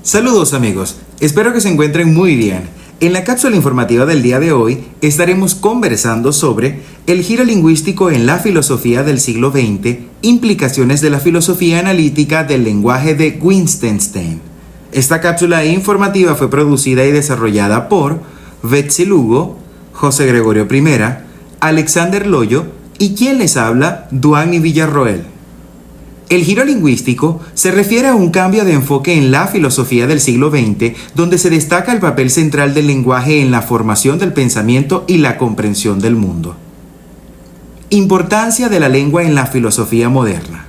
Saludos amigos, espero que se encuentren muy bien. En la cápsula informativa del día de hoy estaremos conversando sobre el giro lingüístico en la filosofía del siglo XX, implicaciones de la filosofía analítica del lenguaje de Wittgenstein. Esta cápsula informativa fue producida y desarrollada por Betsy Lugo, José Gregorio I, Alexander Loyo y quien les habla, Duany Villarroel. El giro lingüístico se refiere a un cambio de enfoque en la filosofía del siglo XX, donde se destaca el papel central del lenguaje en la formación del pensamiento y la comprensión del mundo. Importancia de la lengua en la filosofía moderna.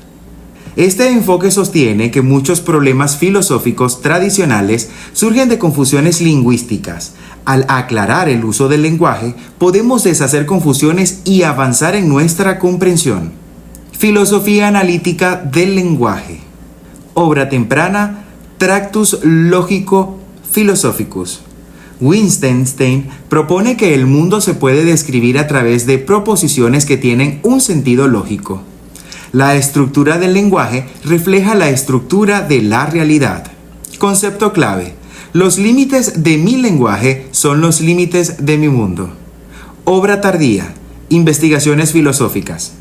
Este enfoque sostiene que muchos problemas filosóficos tradicionales surgen de confusiones lingüísticas. Al aclarar el uso del lenguaje, podemos deshacer confusiones y avanzar en nuestra comprensión. Filosofía analítica del lenguaje. Obra temprana, Tractus Logico Philosophicus. Wittgenstein propone que el mundo se puede describir a través de proposiciones que tienen un sentido lógico. La estructura del lenguaje refleja la estructura de la realidad. Concepto clave. Los límites de mi lenguaje son los límites de mi mundo. Obra tardía. Investigaciones filosóficas.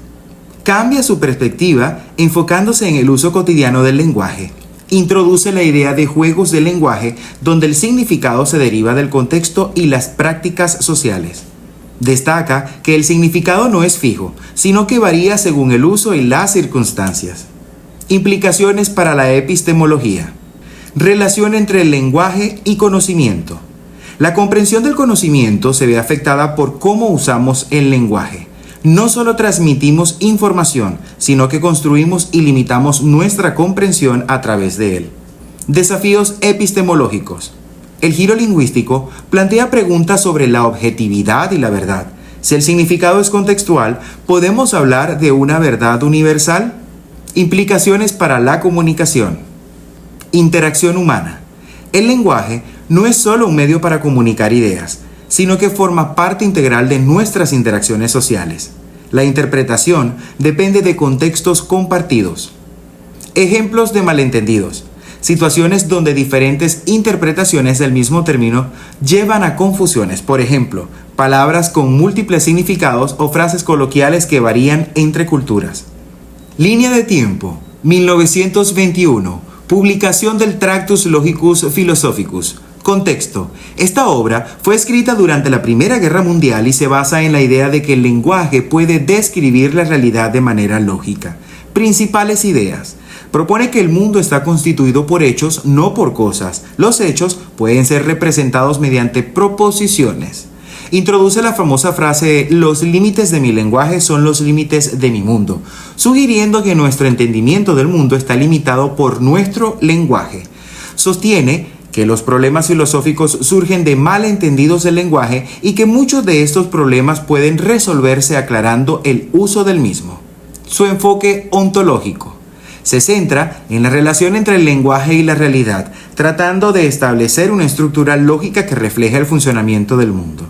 Cambia su perspectiva enfocándose en el uso cotidiano del lenguaje. Introduce la idea de juegos del lenguaje donde el significado se deriva del contexto y las prácticas sociales. Destaca que el significado no es fijo, sino que varía según el uso y las circunstancias. Implicaciones para la epistemología. Relación entre el lenguaje y conocimiento. La comprensión del conocimiento se ve afectada por cómo usamos el lenguaje. No solo transmitimos información, sino que construimos y limitamos nuestra comprensión a través de él. Desafíos epistemológicos. El giro lingüístico plantea preguntas sobre la objetividad y la verdad. Si el significado es contextual, ¿podemos hablar de una verdad universal? Implicaciones para la comunicación. Interacción humana. El lenguaje no es solo un medio para comunicar ideas, sino que forma parte integral de nuestras interacciones sociales. La interpretación depende de contextos compartidos. Ejemplos de malentendidos. Situaciones donde diferentes interpretaciones del mismo término llevan a confusiones. Por ejemplo, palabras con múltiples significados o frases coloquiales que varían entre culturas. Línea de tiempo. 1921. Publicación del Tractus Logicus Philosophicus. Contexto. Esta obra fue escrita durante la Primera Guerra Mundial y se basa en la idea de que el lenguaje puede describir la realidad de manera lógica. Principales ideas. Propone que el mundo está constituido por hechos, no por cosas. Los hechos pueden ser representados mediante proposiciones. Introduce la famosa frase, los límites de mi lenguaje son los límites de mi mundo, sugiriendo que nuestro entendimiento del mundo está limitado por nuestro lenguaje. Sostiene que los problemas filosóficos surgen de malentendidos del lenguaje y que muchos de estos problemas pueden resolverse aclarando el uso del mismo. Su enfoque ontológico se centra en la relación entre el lenguaje y la realidad, tratando de establecer una estructura lógica que refleja el funcionamiento del mundo.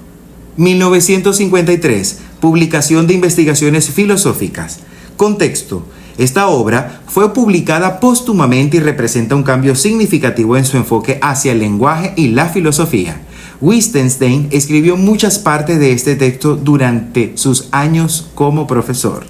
1953. Publicación de investigaciones filosóficas. Contexto. Esta obra fue publicada póstumamente y representa un cambio significativo en su enfoque hacia el lenguaje y la filosofía. Wittgenstein escribió muchas partes de este texto durante sus años como profesor.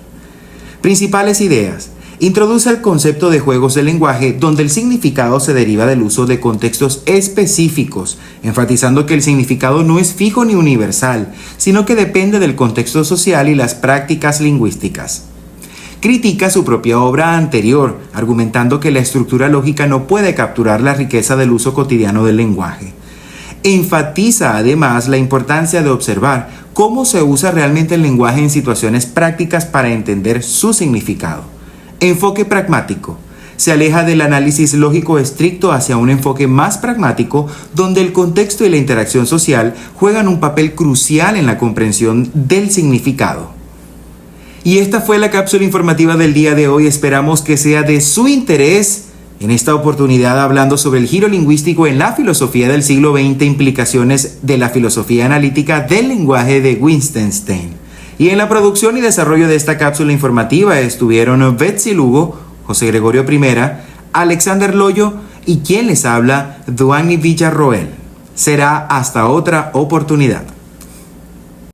Principales ideas. Introduce el concepto de juegos del lenguaje donde el significado se deriva del uso de contextos específicos, enfatizando que el significado no es fijo ni universal, sino que depende del contexto social y las prácticas lingüísticas. Critica su propia obra anterior, argumentando que la estructura lógica no puede capturar la riqueza del uso cotidiano del lenguaje. Enfatiza además la importancia de observar cómo se usa realmente el lenguaje en situaciones prácticas para entender su significado. Enfoque pragmático. Se aleja del análisis lógico estricto hacia un enfoque más pragmático, donde el contexto y la interacción social juegan un papel crucial en la comprensión del significado. Y esta fue la cápsula informativa del día de hoy. Esperamos que sea de su interés. En esta oportunidad hablando sobre el giro lingüístico en la filosofía del siglo XX, implicaciones de la filosofía analítica del lenguaje de Wittgenstein. Y en la producción y desarrollo de esta cápsula informativa estuvieron Betsy Lugo, José Gregorio I, Alexander Loyo y quien les habla, Duani Villarroel. Será hasta otra oportunidad.